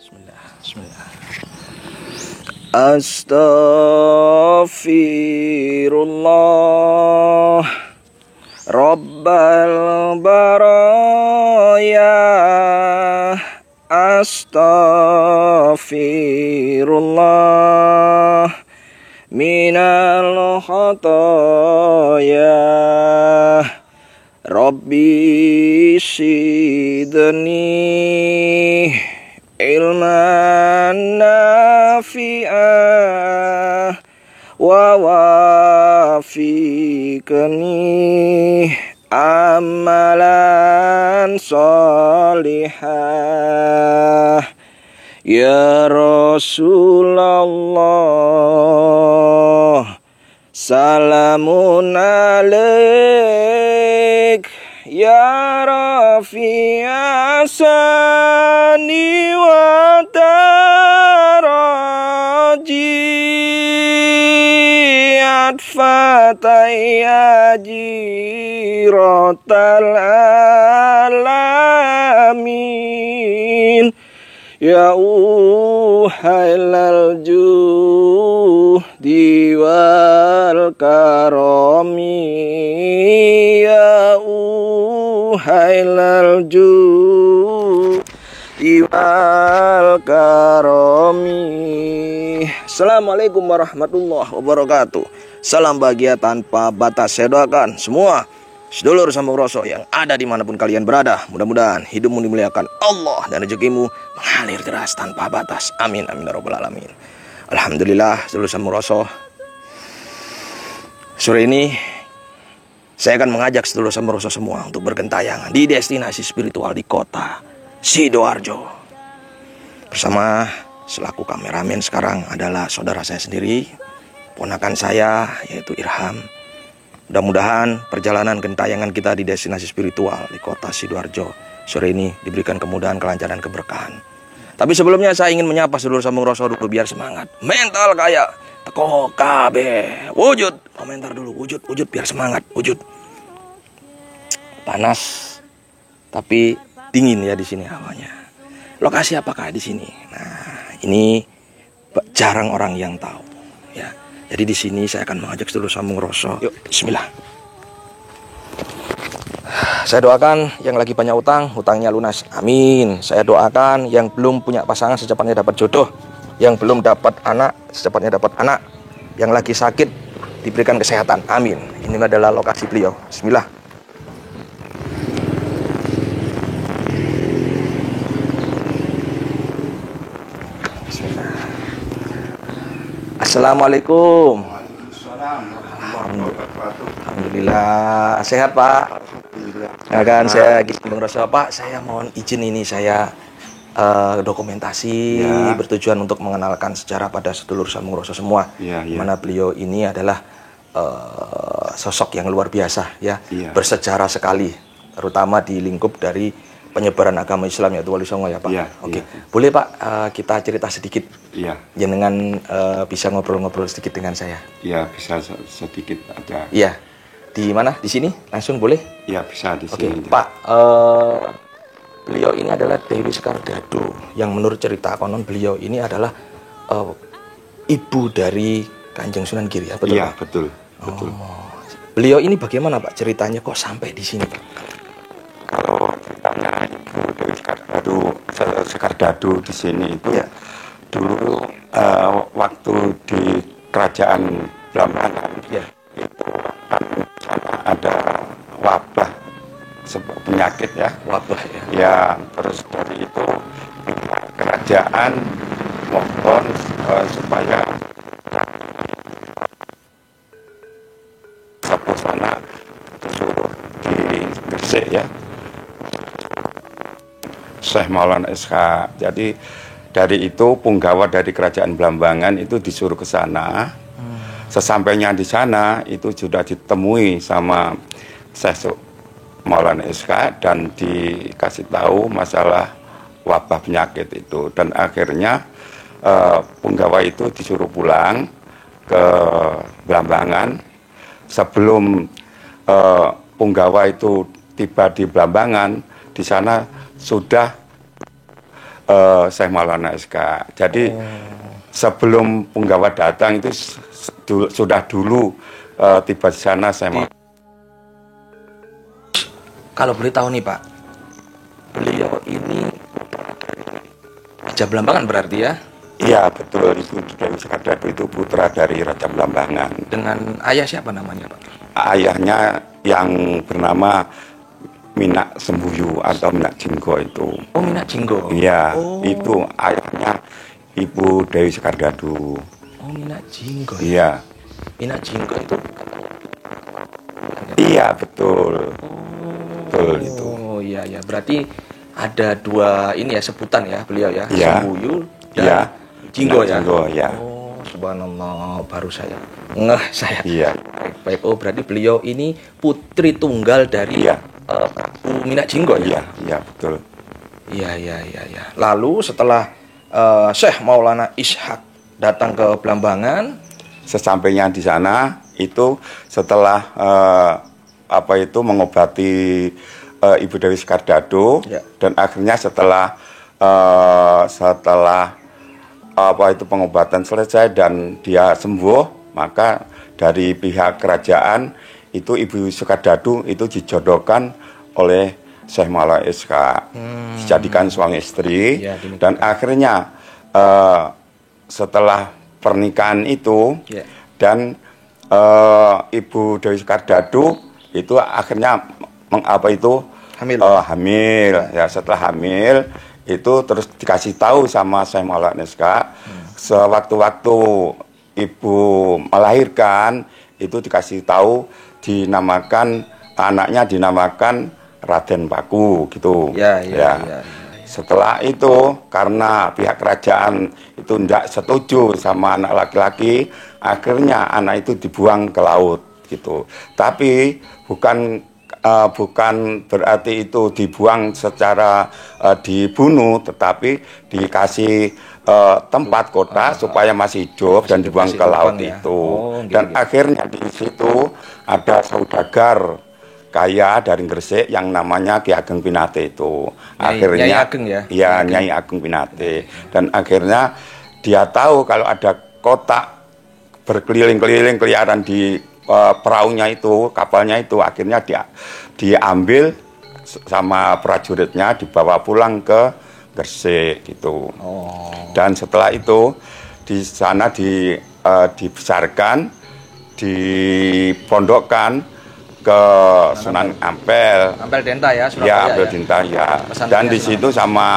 Bismillah. Astaghfirullah Rabbal baraya. Astaghfirullah minal khataya. Rabbi sidni ilman nafi'ah wa wafiqni amalan solihah. Ya Rasulullah salamun alaik ya rafi'asani wa taraji atfataya jiratal alamin. Ya uhailal juhdi wal karami. Ya uhailal juhdi wal karami. Assalamualaikum warahmatullahi wabarakatuh. Salam bahagia tanpa batas. Saya doakan semua sedulur sambung rasa yang ada dimanapun kalian berada, mudah-mudahan hidupmu dimuliakan Allah dan rezekimu mengalir deras tanpa batas. Amin amin ya rabbal alamin. Alhamdulillah sedulur sambung rasa, sore ini saya akan mengajak sedulur sambung rasa semua untuk bergentayangan di destinasi spiritual di kota Sidoarjo. Bersama selaku kameramen sekarang adalah saudara saya sendiri, ponakan saya yaitu Irham. Mudah-mudahan perjalanan gentayangan kita di destinasi spiritual di kota Sidoarjo sore ini diberikan kemudahan, kelancaran, keberkahan. Tapi sebelumnya saya ingin menyapa seluruh sambung rasa dulu biar semangat. Mental kayak teko kabeh. Wujud, komentar dulu, wujud biar semangat, wujud. Panas tapi dingin ya di sini hawanya. Lokasi apakah di sini? Nah, ini jarang orang yang tahu ya. Jadi di sini saya akan mengajak seluruh sambung rasa. Yuk, bismillah. Saya doakan yang lagi banyak utang, hutangnya lunas. Amin. Saya doakan yang belum punya pasangan secepatnya dapat jodoh. Yang belum dapat anak secepatnya dapat anak. Yang lagi sakit diberikan kesehatan. Amin. Ini adalah lokasi beliau. Bismillah. Assalamualaikum. Alhamdulillah. Sehat Pak? Ya kan, saya Bang Rosa Pak, saya mohon izin ini saya dokumentasi ya, bertujuan untuk mengenalkan sejarah pada sedulur sambung rasa semua. Mana beliau ini adalah sosok yang luar biasa ya, bersejarah sekali, terutama di lingkup dari penyebaran agama Islam yaitu Wali Songo ya Pak. Oke. Boleh Pak kita cerita sedikit? Jenengan bisa ngobrol-ngobrol sedikit dengan saya? Iya, bisa sedikit aja. Iya. Di mana? Di sini? Langsung boleh? Iya, bisa di sini. Oke, Pak. Beliau ini adalah Dewi Sekar Dado, yang menurut cerita konon beliau ini adalah ibu dari Kanjeng Sunan Giri, ya betul? Iya, Pak? betul. Betul. Beliau ini bagaimana Pak ceritanya kok sampai di sini Pak? Kalau ceritanya Ibu Dewi Sekar Dado di sini itu dulu waktu di kerajaan Blambangan itu kan ada wabah penyakit ya, wabah ya. Terus dari itu kerajaan mohon supaya sepuh sana disuruh di Gresik ya, Syekh Maulana SK. Jadi dari itu punggawa dari kerajaan Blambangan itu disuruh ke sana. Sesampainya di sana itu sudah ditemui sama Syekh Maulana SK dan dikasih tahu masalah wabah penyakit itu. Dan akhirnya punggawa itu disuruh pulang ke Blambangan. Sebelum punggawa itu tiba di Blambangan, di sana sudah Syekh Maulana SK. Jadi sebelum penggawa datang itu sudah dulu tiba di sana Syekh Maulana. Kalau boleh tahu nih Pak, beliau ini Raja Blambangan berarti ya? Iya betul, itu Dewi Sekar Dadu itu putra dari Raja Blambangan. Dengan ayah siapa namanya Pak? Ayahnya yang bernama Minak Sembuyu atau Minak Jinggo itu. Oh, Minak Jinggo. Iya, Oh. itu ayahnya Ibu Dewi Sekar Dadu. Oh, Minak Jinggo. Iya. Minak Jinggo itu. Iya, betul. Betul itu. Oh, iya ya. Berarti ada dua ini ya sebutan ya beliau ya. Iya. Sembuyu dan Iya. Jinggo Minak ya. Jinggo, ya. Oh, subhanallah, baru saya ngeh saya. Iya. Baik, oh berarti beliau ini putri tunggal dari Iya. Prabu Minak Jinggo ya. Iya, iya betul. Iya. Lalu setelah Syekh Maulana Ishak datang ke Blambangan, Sesampainya di sana itu setelah mengobati Ibu Dewi Sekar Dadu, Ya. dan akhirnya setelah pengobatan selesai dan dia sembuh, maka dari pihak kerajaan itu Ibu Sekar Dadu itu dijodohkan oleh Syekh Maulana SK, dijadikan suami istri. Ya, dinikahkan. Dan akhirnya setelah pernikahan itu, Ya. dan Ibu Dewi Sekar Dadu itu akhirnya Hamil. hamil. Ya, setelah hamil itu terus dikasih tahu sama Syekh Maulana SK, sewaktu-waktu ibu melahirkan itu dikasih tahu anaknya dinamakan Raden Paku gitu. Ya. Setelah itu karena pihak kerajaan itu tidak setuju sama anak laki-laki, akhirnya anak itu dibuang ke laut gitu. Tapi bukan berarti itu dibuang secara dibunuh, tetapi dikasih tempat kota supaya masih hidup dan dibuang ke laut ya. itu. Oh, gitu, Dan akhirnya di situ ada saudagar kaya dari Gresik yang namanya Ki Ageng Pinate itu. Akhirnya Nyai Ageng ya? Iya, Nyai Ageng Pinate. Dan akhirnya dia tahu kalau ada kotak berkeliling-keliling keliaran di perahunya itu, kapalnya itu, akhirnya diambil sama prajuritnya, dibawa pulang ke Gresik gitu. Oh. Dan setelah itu di sana dibesarkan, dipondokkan ke Sunan Ampel. Ampel Denta ya, Ya, Surabaya Ampel ya. Denta ya. Pesantren Dan di Sunan situ sama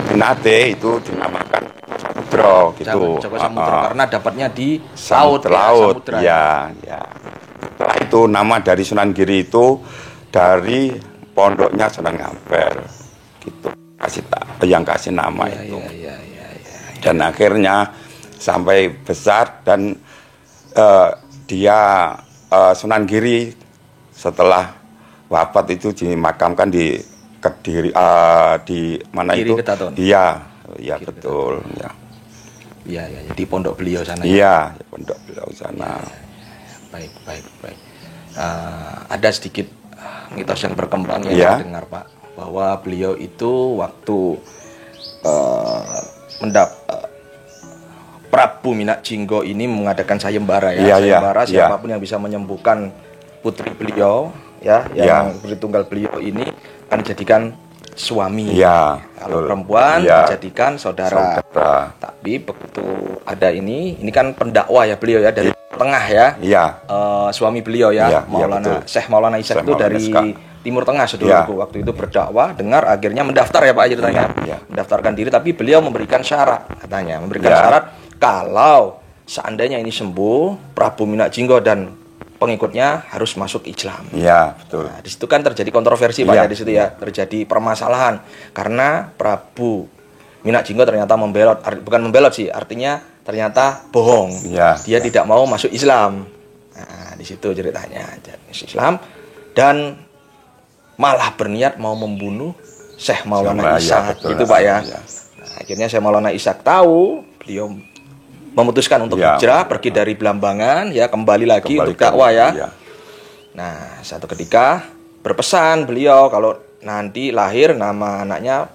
Pinate itu dinamakan Samudra gitu. Joko Samudra karena dapatnya di Laut. Samudra. Ya. Setelah itu nama dari Sunan Giri itu dari pondoknya Sunan Ampel gitu. Yang kasih nama itu. Iya. Dan akhirnya sampai besar dan dia Sunan Giri setelah wafat itu dimakamkan di Kediri, di mana Giri itu? Ketaton. Iya, Giri betul. Ya. Iya, di pondok beliau sana. Iya, pondok beliau sana. Baik. Ada sedikit mitos yang berkembang yang Iya. saya dengar Pak, bahwa beliau itu waktu Prabu Minak Jinggo ini mengadakan sayembara ya. Iya, Sayembara iya. siapapun yang bisa menyembuhkan putri beliau ya, yang putri tunggal beliau ini akan dijadikan suami. Iya. Kalau betul. perempuan Iya. dijadikan saudara. Saudara. Tapi begitu ada ini kan pendakwa ya beliau ya dari tengah ya. Iya. Suami beliau Iya, ya, betul. Syekh Maulana Ishak Syekh itu Maulana dari Ishak. Timur Tengah Iya. saudaraku. Waktu itu berdakwah, dengar akhirnya mendaftar ya Pak ceritanya. Iya. Mendaftarkan diri, tapi beliau memberikan syarat katanya, memberikan Iya. syarat kalau seandainya ini sembuh, Prabu Minak Jinggo dan pengikutnya harus masuk Islam. Iya, betul. Nah, di situ kan terjadi kontroversi Pak Iya. ya, di situ ya terjadi permasalahan karena Prabu Minak Jinggo ternyata bukan membelot sih, artinya ternyata bohong. Iya. Dia tidak mau masuk Islam. Nah, di situ ceritanya masuk Islam dan malah berniat mau membunuh Syekh Maulana Sama, ya, Ishak betul. gitu Pak ya. Iya. Nah, akhirnya Syekh Maulana Ishak tahu, beliau memutuskan untuk Iya. hijrah pergi dari Blambangan ya, kembali lagi Kembali untuk dakwah ke- ya. Iya. Nah, satu ketika berpesan beliau kalau nanti lahir nama anaknya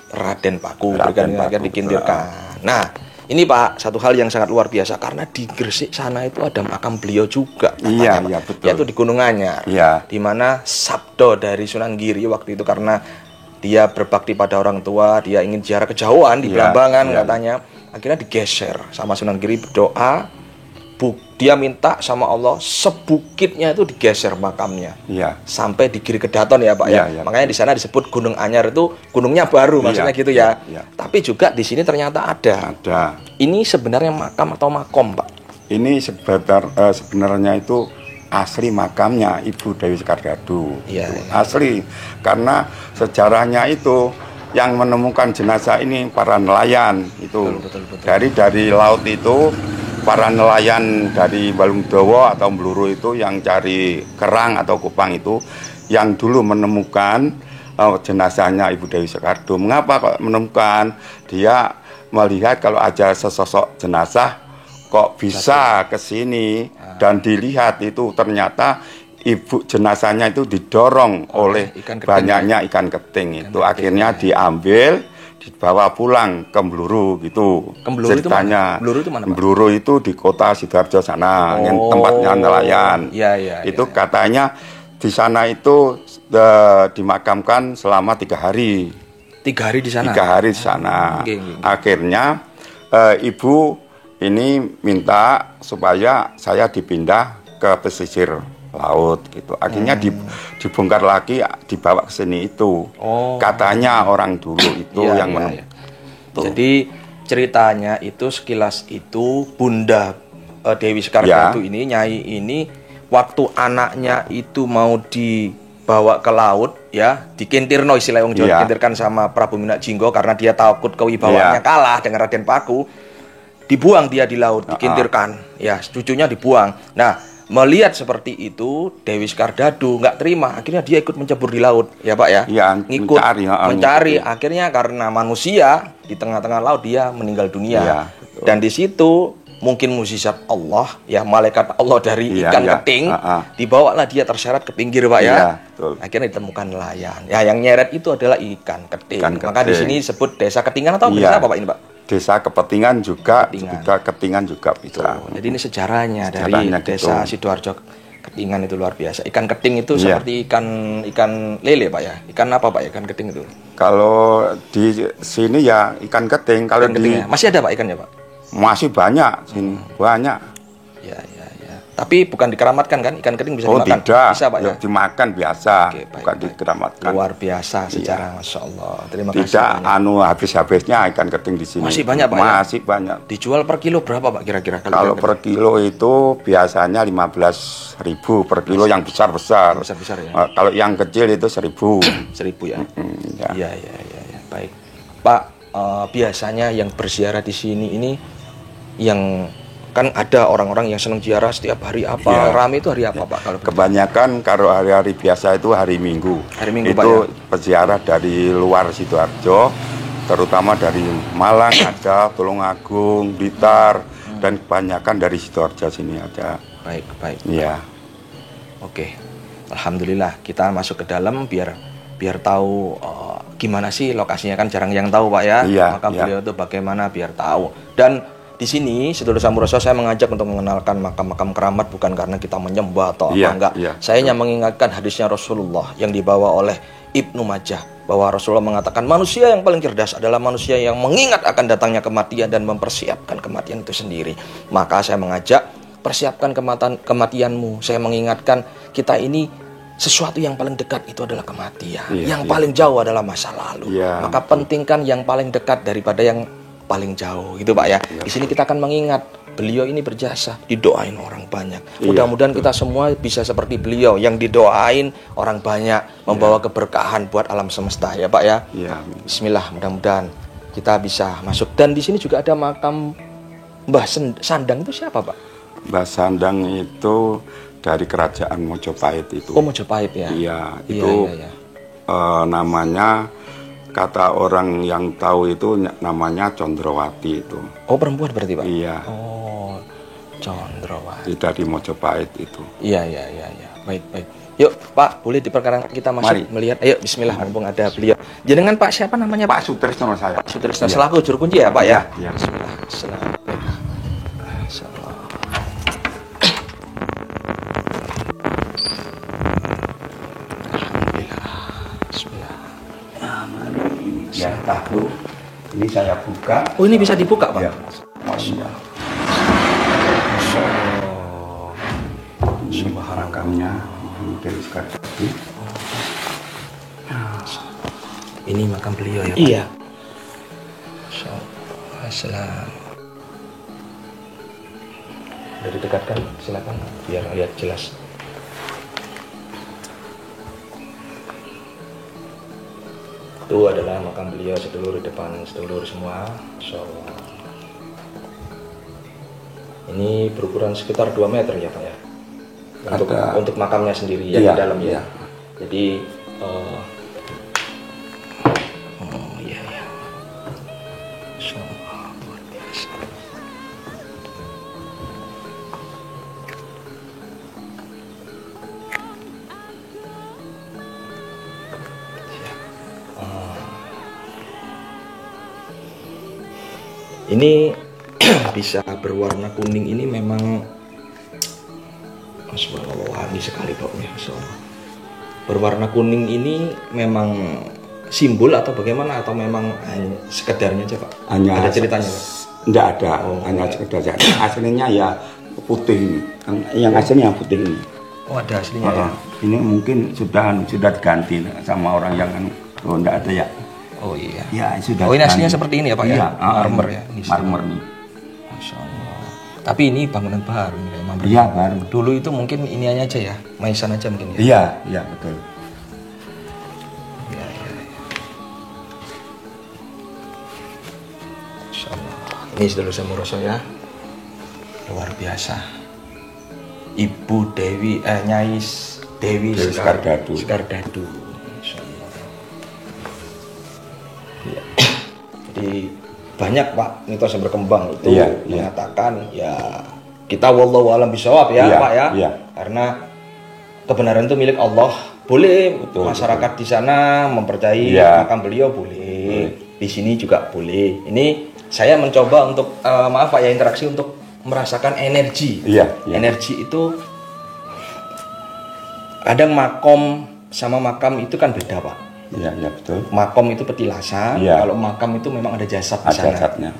Raden Paku Raden akan Paku, dikintirkan. Nah, ini Pak, satu hal yang sangat luar biasa karena di Gresik sana itu ada makam beliau juga. Iya, Pak, iya betul. yaitu di Gunung Anyar. Iya. Di mana sabdo dari Sunan Giri waktu itu karena dia berbakti pada orang tua, dia ingin ziarah kejauhan di Iya, Blambangan iya. katanya. Akhirnya digeser sama Sunan Giri berdoa. Dia minta sama Allah sebukitnya itu digeser makamnya. Iya. Sampai di Giri Kedaton ya Pak ya. Iya, iya. Makanya di sana disebut Gunung Anyar itu gunungnya baru maksudnya Iya, gitu ya. iya. Tapi juga di sini ternyata ada. Ada. Ini sebenarnya makam atau makom Pak? Ini sebenarnya itu asli makamnya Ibu Dewi Sekardadu. Iya, Itu iya. asli karena sejarahnya itu yang menemukan jenazah ini para nelayan itu. Betul. Dari laut itu para nelayan dari Balungdowo atau Bluru itu yang cari kerang atau kupang itu yang dulu menemukan jenazahnya Ibu Dewi Sekardo. Mengapa kok menemukan? Dia melihat kalau ada sesosok jenazah kok bisa ke sini dan dilihat itu ternyata ibu jenazahnya itu didorong oleh ikan keting, banyaknya ikan keting itu. Akhirnya diambil, dibawa pulang ke Bluru gitu. Ke Bluru itu ceritanya. mana? Bluru itu mana, Pak? Bluru itu di kota Sidoarjo sana, yang tempatnya nelayan. Iya. Itu katanya di sana itu dimakamkan selama 3 hari. 3 hari di sana. 3 hari di sana. Oke. Akhirnya ibu ini minta supaya saya dipindah ke pesisir laut gitu. Akhirnya dibongkar lagi, dibawa ke sini itu. Oh. Katanya orang dulu itu Iya, yang iya. Jadi ceritanya itu sekilas itu Bunda Dewi Sekardadu ini, Nyai ini, waktu anaknya itu mau dibawa ke laut ya, dikintirno istilah wong Jawa, dikintirkan sama Prabu Minak Jinggo karena dia takut kewibawaannya kalah dengan Raden Paku. Dibuang dia di laut, dikintirkan. Ya, cucunya dibuang. Nah, melihat seperti itu, Dewi Sekardadu nggak terima. Akhirnya dia ikut mencebur di laut, ya Pak ya. Iya, Ngikut mencari. ngikut. Akhirnya karena manusia di tengah-tengah laut dia meninggal dunia. Iya, betul. Dan di situ mungkin mukjizat Allah, ya malaikat Allah dari ikan keting, dibawalah dia terseret ke pinggir Pak ya. Iya, betul. Akhirnya ditemukan nelayan. Ya, yang nyeret itu adalah ikan keting. Maka di keting. sini disebut Desa Ketingan atau desa apa Pak ini Pak? Desa Kepetingan juga bisa. Jadi ini sejarahnya dari Desa Sidoarjo Ketingan itu luar biasa. Ikan keting itu seperti ikan lele Pak ya. Ikan apa Pak? Ikan keting itu. Kalau di sini ya ikan keting. Kalau masih ada Pak ikannya Pak? Masih banyak sini, banyak. Ya. Tapi bukan dikeramatkan kan? Ikan keting bisa dimakan? Tidak. Bisa Pak ya? Dimakan biasa, Oke, baik. Dikeramatkan. Luar biasa sejarah, Masya Allah. Terima kasih. Tidak habis-habisnya ikan keting di sini. Masih banyak Pak Masih banyak. Dijual per kilo berapa Pak kira-kira? Kalau per kilo itu biasanya 15.000 per kilo yang besar-besar. Besar-besar ya? Kalau yang kecil itu 1.000. 1.000 ya? Ya. Iya. Baik. Pak, biasanya yang berziarah di sini ini yang kan ada orang-orang yang senang ziarah setiap hari apa rame itu hari apa Pak? Kalau kebanyakan kalau hari-hari biasa itu hari Minggu. Hari Minggu itu Pak ya? peziarah dari luar Sidoarjo, terutama dari Malang ada, Tulungagung, Blitar, dan kebanyakan dari Sidoarjo sini ada. Baik. Iya. Oke. Alhamdulillah kita masuk ke dalam biar tahu gimana sih lokasinya, kan jarang yang tahu Pak ya. Maka beliau itu bagaimana biar tahu. Dan di sini, Sedulur Samudra, saya mengajak untuk mengenalkan makam-makam keramat bukan karena kita menyembah atau apa enggak. Saya hanya mengingatkan hadisnya Rasulullah yang dibawa oleh Ibnu Majah bahwa Rasulullah mengatakan manusia yang paling cerdas adalah manusia yang mengingat akan datangnya kematian dan mempersiapkan kematian itu sendiri. Maka saya mengajak, persiapkan kematianmu. Saya mengingatkan kita ini sesuatu yang paling dekat itu adalah kematian. Yang paling jauh adalah masa lalu. Maka pentingkan yang paling dekat daripada yang paling jauh, gitu Pak ya. Di sini kita akan mengingat beliau ini berjasa, didoain orang banyak. Mudah-mudahan kita semua bisa seperti beliau yang didoain orang banyak, membawa keberkahan buat alam semesta ya Pak ya. Bismillah, mudah-mudahan kita bisa masuk. Dan di sini juga ada makam Mbah Sandang, itu siapa Pak? Mbah Sandang itu dari kerajaan Mojopahit itu. Oh, Mojopahit ya. Iya, itu namanya, kata orang yang tahu itu namanya Condrowati itu. Oh, perempuan berarti Pak? Iya. Oh, Condrowati. Dari Mojopahit itu. Iya. baik, baik. Yuk Pak, boleh diperkenalkan kita masuk Mari. melihat. Ayo Bismillah, mumpung ada beliau. Jenengan Pak siapa namanya Pak? Pak Sutrisno saya. Sutrisno Iya. selaku juru kunci ya Pak ya? Iya. Bismillah. Bismillah. Alhamdulillah. Bismillah. Ya, tahu. Ini saya buka. Oh ini bisa dibuka Pak? Ya. Masya Makamnya dari sekarang. Ini makam beliau ya Pak? Iya. Assalam. Dari dekatkan, silakan biar lihat jelas. Itu adalah makam beliau, sedulur di depan, sedulur semua. Insyaallah. Ini berukuran sekitar 2 meter ya Pak ya? Untuk makamnya sendiri ya, Iya, di dalam ya. iya. Jadi oh iya ya. Insyaallah luar biasa. Ini bisa berwarna kuning ini memang Subhanallah, wangi sekali baunya. Berwarna kuning ini memang simbol atau bagaimana, atau memang hanya sekedarnya aja Pak? Hanya ada ceritanya Pak? Enggak ada, Oh, hanya enggak. sekedar saja. Aslinya ya putih ini. Yang aslinya yang putih ini. Oh ada aslinya ya? Ini mungkin sudah diganti sama orang yang oh enggak ada ya. Oh iya. Ya, sudah. Oh ini aslinya diganti. seperti ini ya Pak ya? Iya, Marmer ya? Ini Marmer nih. Masya Allah. Tapi ini bangunan baru ini kayak marmer. Iya, baru. Dulu itu mungkin ini aja ya, maisan aja mungkin ya? Iya, iya betul. Iya, iya, iya. Masya Allah. Ini sedulur Semuroso ya, luar biasa. Ibu Dewi, Nyai Dewi Dewi Skardadu. Skardadu. Masya Allah. Ya. Jadi banyak Pak mitos yang berkembang itu Iya, mengatakan ya kita wallahu alam bisawab ya Iya, Pak ya. iya. Karena kebenaran itu milik Allah. Boleh Betul, masyarakat di sana mempercayai Iya. makam beliau boleh. Di sini juga boleh. Ini saya mencoba untuk maaf Pak ya, interaksi untuk merasakan energi. Iya, iya. Energi itu kadang makom sama makam itu kan beda Pak. Iya, iya betul. Makom itu petilasan, Iya. kalau makam itu memang ada jasad di Ada sana. zatnya.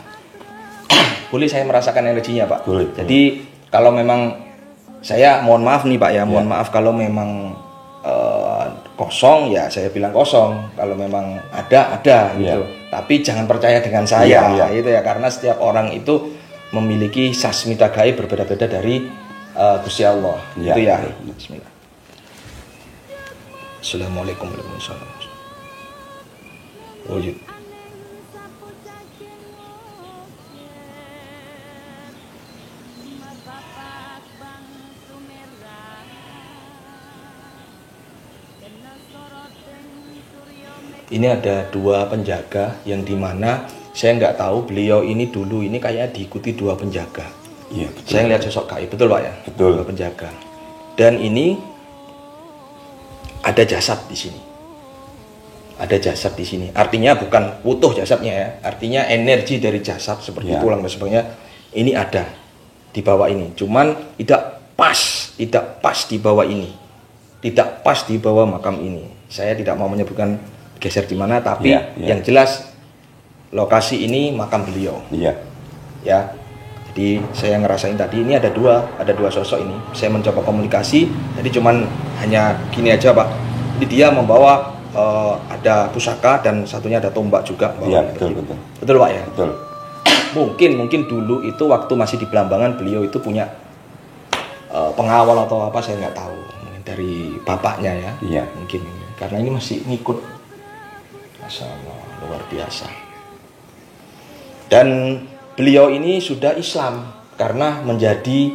Boleh saya merasakan energinya Pak? Boleh. Jadi kalau memang saya mohon maaf nih Pak ya, mohon maaf kalau memang kosong ya saya bilang kosong. Kalau memang ada gitu. Tapi jangan percaya dengan saya gitu ya, karena setiap orang itu memiliki sasmita gaib berbeda-beda dari Gusti Allah. Iya. Itu ya. Bismillah. Assalamualaikum warahmatullahi wabarakatuh. Wujud. Ini ada 2 penjaga yang dimana saya nggak tahu beliau ini dulu ini kayaknya diikuti 2 penjaga. Iya, betul. Saya ngeliat sosok gaib, betul Pak ya? Betul. 2 penjaga. Dan ini ada jasad di sini. Ada jasad di sini. Artinya bukan utuh jasadnya ya. Artinya energi dari jasad seperti Ya. tulang dan sebagainya ini ada di bawah ini. Cuman tidak pas di bawah ini. Tidak pas di bawah makam ini. Saya tidak mau menyebutkan geser di mana, tapi Ya, ya. yang jelas lokasi ini makam beliau. Iya. Ya. Jadi saya ngerasain tadi ini ada dua sosok ini. Saya mencoba komunikasi, jadi cuman hanya gini aja Pak. Jadi dia membawa ada pusaka dan satunya ada tombak juga. Iya, betul, betul. Betul Pak ya. Betul. Mungkin dulu itu waktu masih di Belambangan beliau itu punya pengawal atau apa saya nggak tahu. Mungkin dari bapaknya ya. Iya. Mungkin karena ini masih ngikut. Masya Allah, luar biasa. Dan beliau ini sudah Islam karena menjadi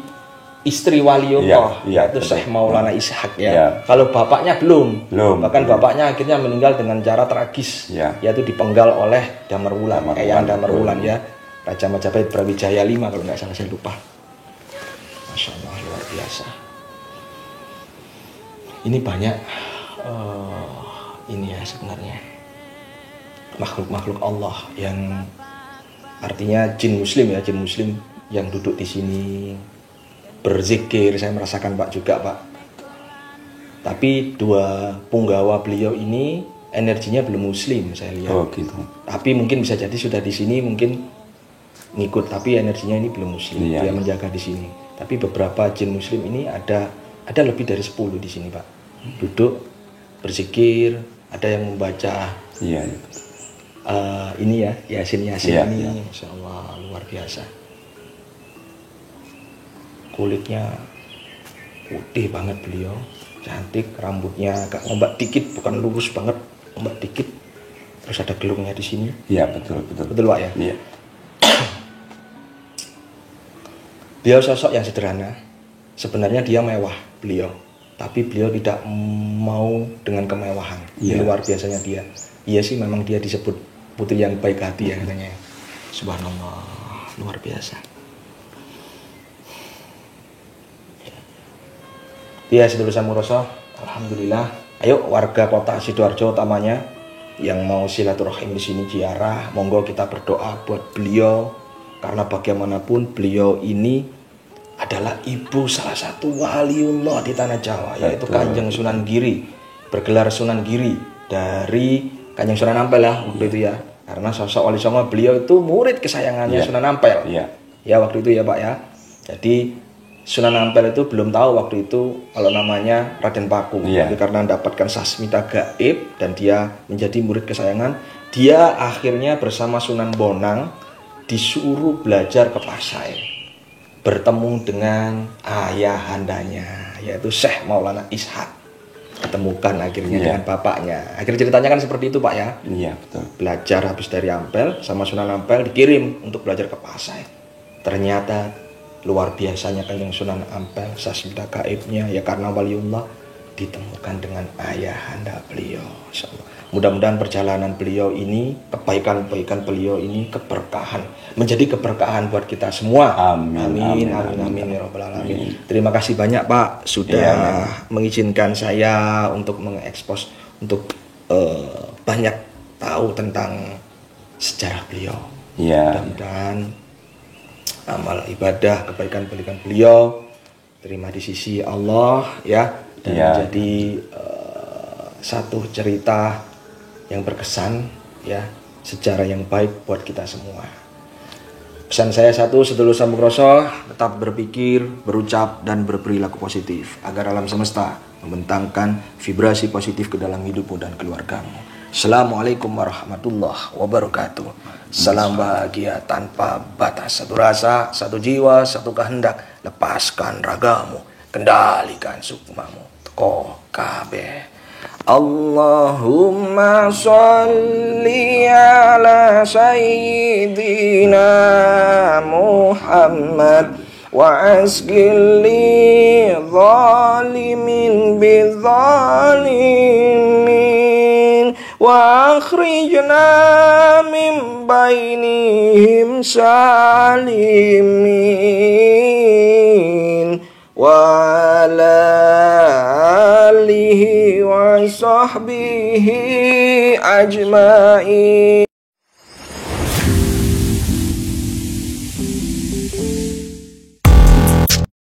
istri waliullah, Iya, itu betul. Syekh Maulana Ishak ya. Iya. Kalau bapaknya belum. Belum. Bahkan bapaknya akhirnya meninggal dengan cara tragis, Iya. yaitu dipenggal oleh Damarwulan, Damarwulan, Eyang Damarwulan betul. ya. Raja Majapahit Brawijaya V kalau nggak salah, saya lupa. Masya Allah, luar biasa. ini banyak ini ya sebenarnya makhluk-makhluk Allah yang artinya jin muslim ya, jin muslim yang duduk di sini berzikir. Saya merasakan Pak juga Pak. Tapi dua punggawa beliau ini energinya belum muslim saya lihat. Oh gitu. Tapi mungkin bisa jadi sudah di sini mungkin ngikut, tapi energinya ini belum muslim. Iya, Dia iya. menjaga di sini. Tapi beberapa jin muslim ini ada lebih dari 10 di sini Pak. Duduk berzikir, ada yang membaca Iya. Iya. ini ya Yasin Iya, ini, iya. Masya Allah luar biasa. Kulitnya putih banget beliau, cantik, rambutnya agak ngombak dikit, bukan lurus banget, ngombak dikit. Terus ada gelungnya di sini. Iya, betul, betul. Betul Pak ya? Iya. Beliau sosok yang sederhana. Sebenarnya dia mewah beliau, tapi beliau tidak mau dengan kemewahan. Ini Iya. luar biasanya dia. Iya sih memang dia disebut putri yang baik hati ya katanya. Subhanallah, luar biasa. Ya, sedulur Samuroso, alhamdulillah. Ayo warga kota Sidoarjo utamanya yang mau silaturahim di sini ziarah, monggo kita berdoa buat beliau karena bagaimanapun beliau ini adalah ibu salah satu waliullah di tanah Jawa, yaitu Betul. Kanjeng Sunan Giri, bergelar Sunan Giri dari Kanjeng Sunan Ampel ya waktu itu ya, karena sosok Wali Songo beliau itu murid kesayangannya Iya. Sunan Ampel. Iya. Ya waktu itu ya Pak ya. Jadi Sunan Ampel itu belum tahu waktu itu kalau namanya Raden Paku. Iya. Tapi karena mendapatkan sasmita gaib dan dia menjadi murid kesayangan, dia akhirnya bersama Sunan Bonang disuruh belajar ke Pasai, bertemu dengan ayahandanya yaitu Syekh Maulana Ishak. Ketemukan akhirnya Iya. dengan bapaknya. Akhirnya ceritanya kan seperti itu Pak ya. Iya, betul. Belajar habis dari Ampel sama Sunan Ampel dikirim untuk belajar ke Pasai. Ternyata luar biasanya Kanjeng Sunan Ampel sasmita gaibnya ya karena waliullah ditemukan dengan ayahanda beliau. Insyaallah. Mudah-mudahan perjalanan beliau ini, kebaikan-kebaikan beliau ini keberkahan, menjadi keberkahan buat kita semua. Amin, Amin, amin, amin, amin. amin, ya Rabbal Alamin. Amin. Terima kasih banyak Pak sudah Iya, mengizinkan saya untuk mengekspos, untuk banyak tahu tentang sejarah beliau. Iya. Mudah-mudahan amal ibadah, kebaikan-kebaikan beliau terima di sisi Allah ya, dan Iya. menjadi satu cerita yang berkesan ya, sejarah yang baik buat kita semua. Pesan saya satu, sedulur Samugroso, tetap berpikir, berucap, dan berperilaku positif agar alam semesta membentangkan vibrasi positif ke dalam hidupmu dan keluargamu. Assalamualaikum warahmatullahi wabarakatuh. Salam bahagia tanpa batas. Satu rasa, satu jiwa, satu kehendak. Lepaskan ragamu, kendalikan sukmamu. Teko kabeh. Allahumma sholli ala sayyidina Muhammad wa asgili zalimin bizalimin wa akhrijna min bainihim salimin wa ala alihi wa sahbihi ajma'in.